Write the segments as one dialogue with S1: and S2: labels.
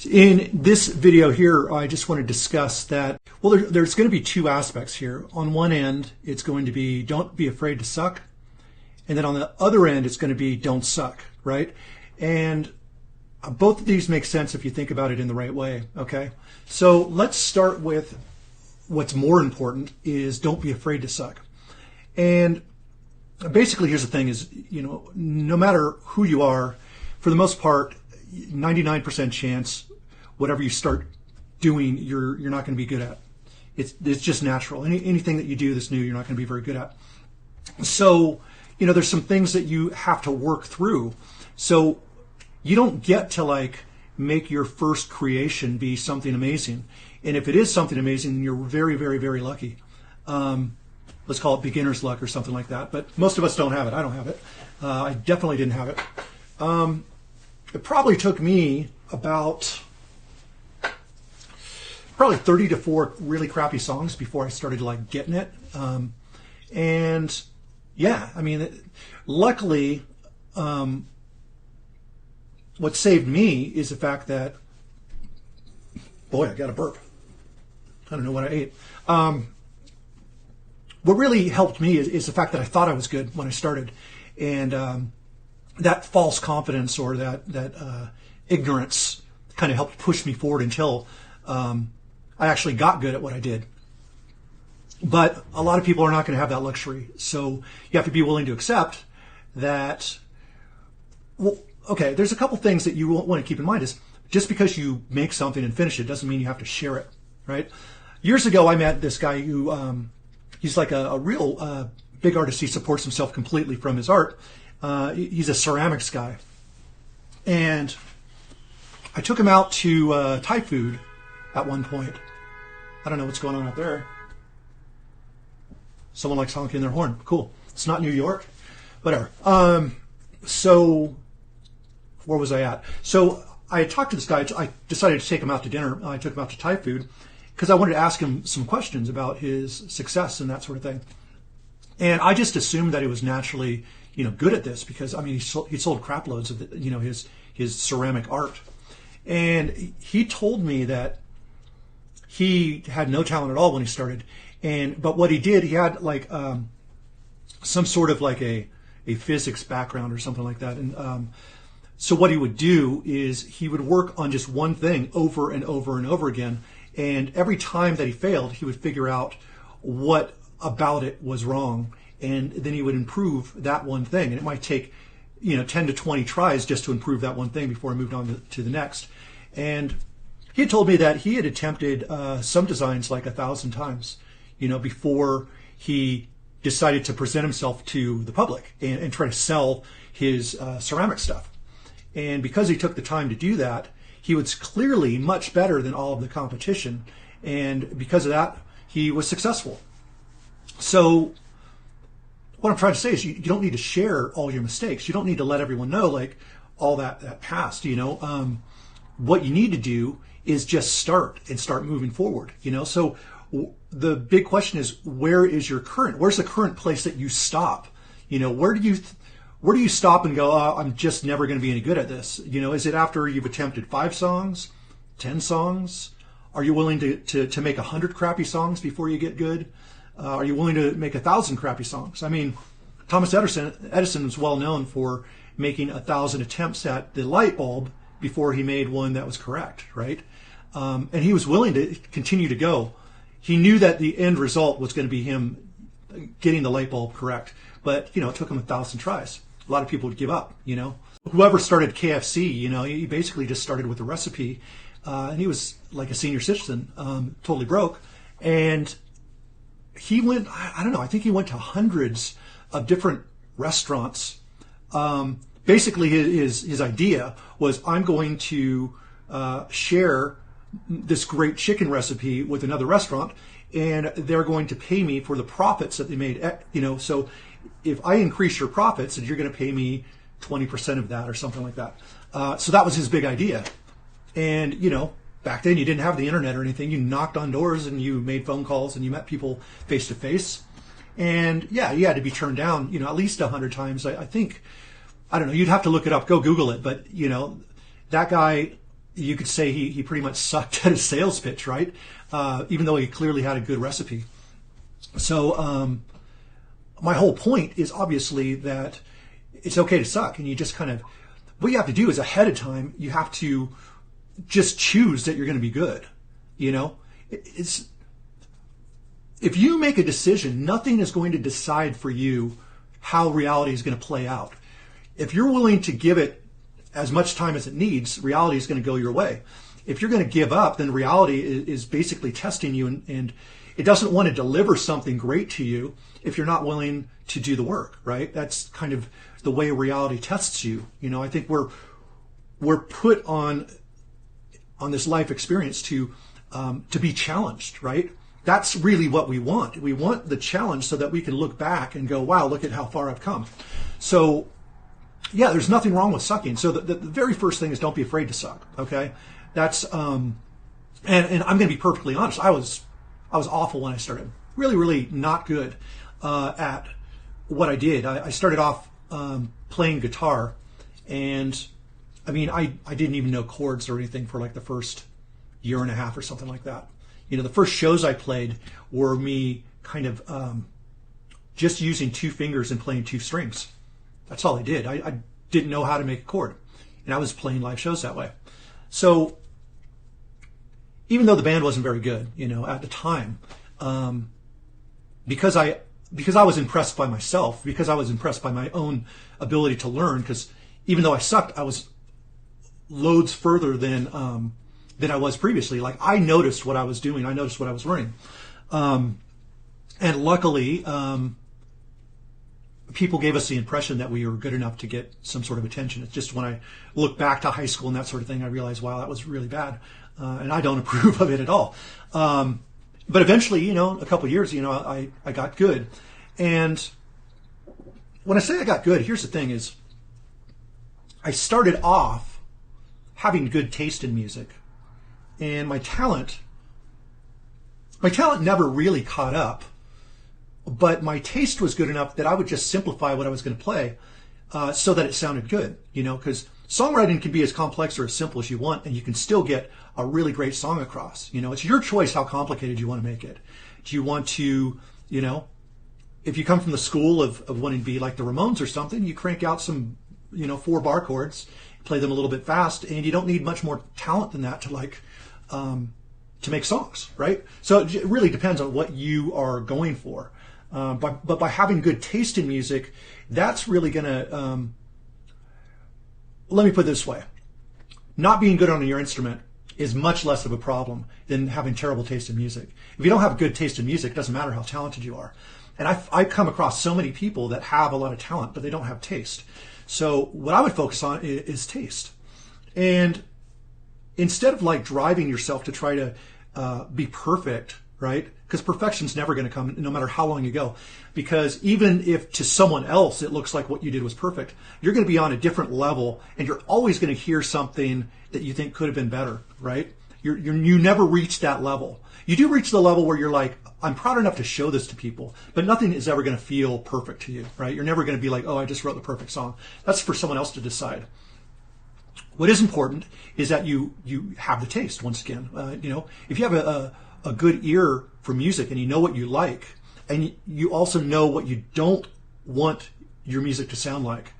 S1: In this video here, I just want to discuss that, well, there's going to be two aspects here. On one end, it's going to be don't be afraid to suck. And then on the other end, it's going to be don't suck, right? And both of these make sense if you think about it in the right way, okay? So let's start with what's more important is don't be afraid to suck. And basically, here's the thing is, no matter who you are, for the most part, 99% chance, whatever you start doing, you're not going to be good at. It's just natural. Anything that you do that's new, you're not going to be very good at. So, there's some things that you have to work through. So you don't get to make your first creation be something amazing. And if it is something amazing, you're very, very, very lucky. Let's call it beginner's luck or something like that. But most of us don't have it. I don't have it. I definitely didn't have it. It probably took me about 30 to 4 really crappy songs before I started getting it. And yeah, luckily, what saved me is the fact that, boy, I got a burp. I don't know what I ate. What really helped me is the fact that I thought I was good when I started. And that false confidence or that ignorance kind of helped push me forward until I actually got good at what I did. But a lot of people are not going to have that luxury. So you have to be willing to accept that, well, okay, there's a couple things that you want to keep in mind is just because you make something and finish it doesn't mean you have to share it, right? Years ago, I met this guy who, he's like a real big artist. He supports himself completely from his art. He's a ceramics guy. And I took him out to Thai food at one point. I don't know what's going on out there. Someone likes honking their horn. Cool. It's not New York. Whatever. So where was I at? So I talked to this guy. I decided to take him out to dinner. I took him out to Thai food because I wanted to ask him some questions about his success and that sort of thing. And I just assumed that he was naturally, good at this because he sold crap loads of his ceramic art. And he told me that he had no talent at all when he started. But what he did, he had some sort of a physics background or something like that. And so what he would do is he would work on just one thing over and over and over again. And every time that he failed, he would figure out what about it was wrong. And then he would improve that one thing. And it might take, 10 to 20 tries just to improve that one thing before he moved on to the next. And he had told me that he had attempted some designs 1,000 times, before he decided to present himself to the public and try to sell his ceramic stuff. And because he took the time to do that, he was clearly much better than all of the competition. And because of that, he was successful. So what I'm trying to say is you don't need to share all your mistakes. You don't need to let everyone know all that past, what you need to do is just start moving forward, So the big question is, where's the current place that you stop? Where do you stop and go, oh, I'm just never going to be any good at this? Is it after you've attempted 5 songs, 10 songs? Are you willing to make 100 crappy songs before you get good? Are you willing to make 1,000 crappy songs? Thomas Edison was well known for making 1,000 attempts at the light bulb before he made one that was correct, right? And he was willing to continue to go. He knew that the end result was going to be him getting the light bulb correct, but it took him 1,000 tries. A lot of people would give up. Whoever started KFC, he basically just started with a recipe, and he was like a senior citizen, totally broke, and he went, I don't know, I think he went to hundreds of different restaurants. Basically, his idea was, I'm going to share this great chicken recipe with another restaurant, and they're going to pay me for the profits that they made. So if I increase your profits, you're going to pay me 20% of that or something like that. So that was his big idea. And, back then you didn't have the internet or anything. You knocked on doors and you made phone calls and you met people face to face. And yeah, you had to be turned down, at least 100 times. I think, I don't know, you'd have to look it up, go Google it. But, that guy you could say he pretty much sucked at his sales pitch, right? Even though he clearly had a good recipe. So my whole point is obviously that it's okay to suck, and you just kind of, what you have to do is ahead of time, you have to just choose that you're going to be good. You know, it's, if you make a decision, nothing is going to decide for you how reality is going to play out. If you're willing to give it as much time as it needs, reality is going to go your way. If you're going to give up, then reality is basically testing you, and it doesn't want to deliver something great to you if you're not willing to do the work, right? That's kind of the way reality tests you. You know, I think we're put on this life experience to be challenged, right? That's really what we want. We want the challenge so that we can look back and go, wow, look at how far I've come. So yeah, there's nothing wrong with sucking. So the very first thing is don't be afraid to suck. Okay. That's, and I'm going to be perfectly honest. I was awful when I started. Really, really not good at what I did. I started off playing guitar, and I mean, I didn't even know chords or anything for like the first year and a half or something like that. You know, the first shows I played were me kind of just using two fingers and playing two strings. That's all I did. I didn't know how to make a chord, and I was playing live shows that way. So even though the band wasn't very good, you know, at the time, because I was impressed by myself, because I was impressed by my own ability to learn, because even though I sucked, I was loads further than I was previously. Like, I noticed what I was doing. I noticed what I was learning. And luckily, people gave us the impression that we were good enough to get some sort of attention. It's just when I look back to high school and that sort of thing, I realized, wow, that was really bad. And I don't approve of it at all. But eventually, you know, a couple of years, you know, I got good. And when I say I got good, here's the thing is, I started off having good taste in music, and my talent never really caught up, but my taste was good enough that I would just simplify what I was going to play so that it sounded good, you know, because songwriting can be as complex or as simple as you want, and you can still get a really great song across. You know, it's your choice how complicated you want to make it. Do you want to, you know, if you come from the school of wanting to be like the Ramones or something, you crank out some, you know, 4-bar chords, play them a little bit fast, and you don't need much more talent than that to like to make songs, right? So it really depends on what you are going for. But by having good taste in music, that's really going to, let me put it this way. Not being good on your instrument is much less of a problem than having terrible taste in music. If you don't have good taste in music, it doesn't matter how talented you are. And I've come across so many people that have a lot of talent, but they don't have taste. So what I would focus on is taste. And instead of like driving yourself to try to be perfect, right? Because perfection's never going to come no matter how long you go. Because even if to someone else it looks like what you did was perfect, you're going to be on a different level, and you're always going to hear something that you think could have been better, right? You never reach that level. You do reach the level where you're like, I'm proud enough to show this to people, but nothing is ever going to feel perfect to you, right? You're never going to be like, oh, I just wrote the perfect song. That's for someone else to decide. What is important is that you have the taste. Once again, you know, if you have a good ear for music and you know what you like, and you also know what you don't want your music to sound like,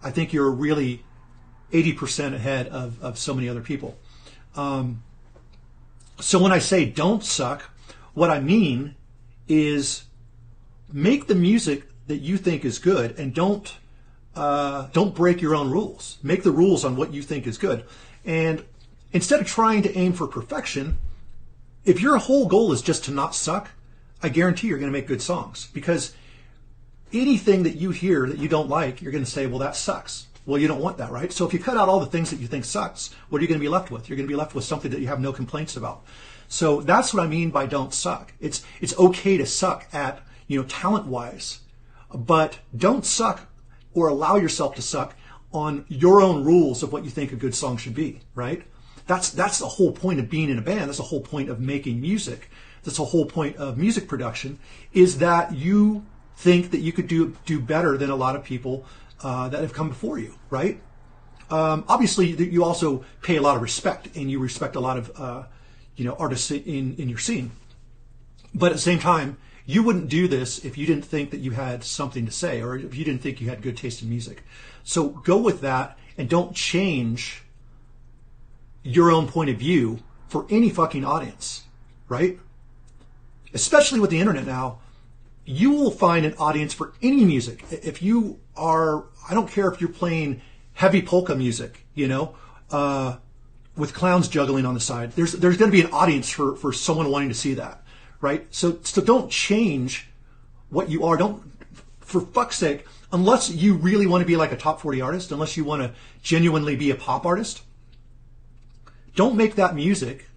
S1: I think you're really 80% ahead of so many other people. So when I say don't suck, what I mean is make the music that you think is good, and don't break your own rules. Make the rules on what you think is good. And instead of trying to aim for perfection, if your whole goal is just to not suck, I guarantee you're going to make good songs, because anything that you hear that you don't like, you're going to say, well, that sucks. Well, you don't want that, right? So if you cut out all the things that you think sucks, what are you going to be left with? You're going to be left with something that you have no complaints about. So that's what I mean by don't suck. It's okay to suck at, you know, talent-wise, but don't suck or allow yourself to suck on your own rules of what you think a good song should be, right? That's the whole point of being in a band. That's the whole point of making music. That's the whole point of music production, is that you think that you could do better than a lot of people that have come before you, right? Obviously, you also pay a lot of respect, and you respect a lot of artists in your scene. But at the same time, you wouldn't do this if you didn't think that you had something to say, or if you didn't think you had good taste in music. So go with that, and don't change your own point of view for any fucking audience, right? Especially with the internet now, you will find an audience for any music. If you are, I don't care if you're playing heavy polka music, with clowns juggling on the side, there's going to be an audience for someone wanting to see that, right? So don't change what you are. Don't, for fuck's sake, unless you really want to be like a top 40 artist, unless you want to genuinely be a pop artist, don't make that music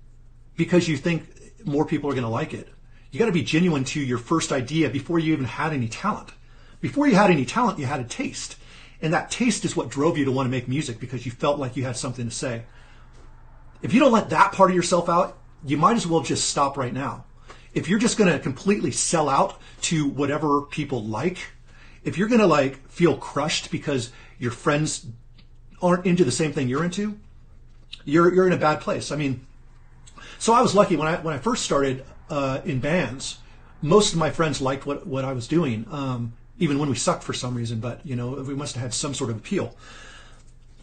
S1: because you think more people are going to like it. You got to be genuine to your first idea before you even had any talent. Before you had any talent, you had a taste. And that taste is what drove you to want to make music, because you felt like you had something to say. If you don't let that part of yourself out, you might as well just stop right now. If you're just going to completely sell out to whatever people like, if you're going to like feel crushed because your friends aren't into the same thing you're into, you're in a bad place. I mean, so I was lucky when I first started in bands. Most of my friends liked what I was doing, even when we sucked for some reason. But we must have had some sort of appeal.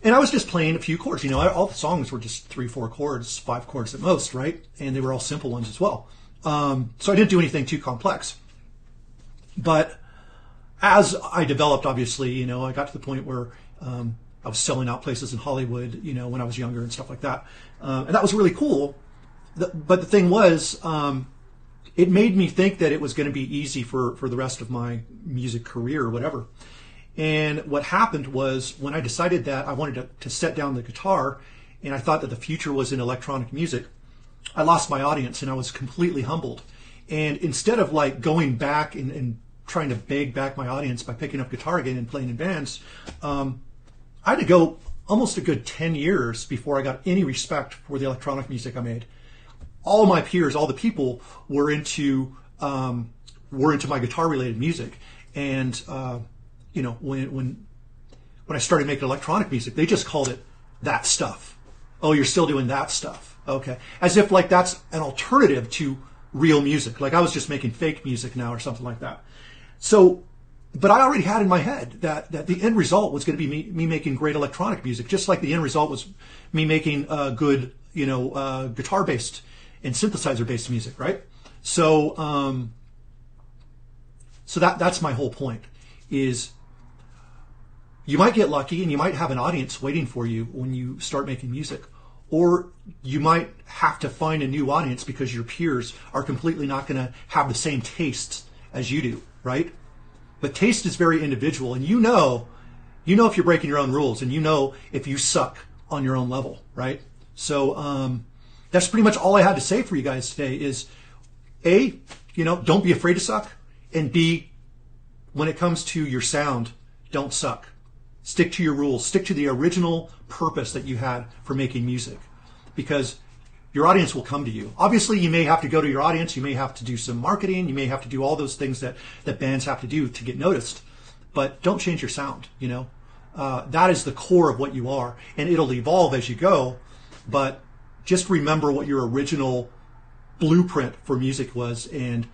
S1: And I was just playing a few chords. All the songs were just 3-4 chords, 5 chords at most, right? And they were all simple ones as well. So I didn't do anything too complex. But as I developed, obviously, I got to the point where I was selling out places in Hollywood, when I was younger and stuff like that. And that was really cool. But the thing was, it made me think that it was going to be easy for the rest of my music career or whatever. And what happened was, when I decided that I wanted to set down the guitar, and I thought that the future was in electronic music, I lost my audience, and I was completely humbled. And instead of like going back and trying to beg back my audience by picking up guitar again and playing in bands, I had to go almost a good 10 years before I got any respect for the electronic music I made. All my peers, all the people were into my guitar-related music, and when I started making electronic music, they just called it that stuff. Oh, you're still doing that stuff, okay? As if like that's an alternative to real music, like I was just making fake music now or something like that. So, but I already had in my head that the end result was going to be me making great electronic music, just like the end result was me making good, guitar-based and synthesizer-based music, right? So, that's my whole point. Is you might get lucky and you might have an audience waiting for you when you start making music, or you might have to find a new audience because your peers are completely not going to have the same tastes as you do, right? But taste is very individual, and you know if you're breaking your own rules, and if you suck on your own level, right? So that's pretty much all I had to say for you guys today. Is A, don't be afraid to suck, and B, when it comes to your sound, don't suck. Stick to your rules. Stick to the original purpose that you had for making music, because your audience will come to you. Obviously, you may have to go to your audience. You may have to do some marketing. You may have to do all those things that bands have to do to get noticed. But don't change your sound. That is the core of what you are, and it'll evolve as you go. But just remember what your original blueprint for music was, and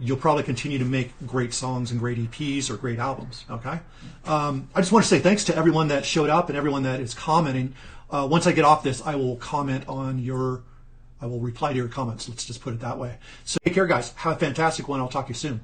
S1: you'll probably continue to make great songs and great EPs or great albums, okay? I just want to say thanks to everyone that showed up and everyone that is commenting. Once I get off this, I will reply to your comments. Let's just put it that way. So take care, guys. Have a fantastic one. I'll talk to you soon.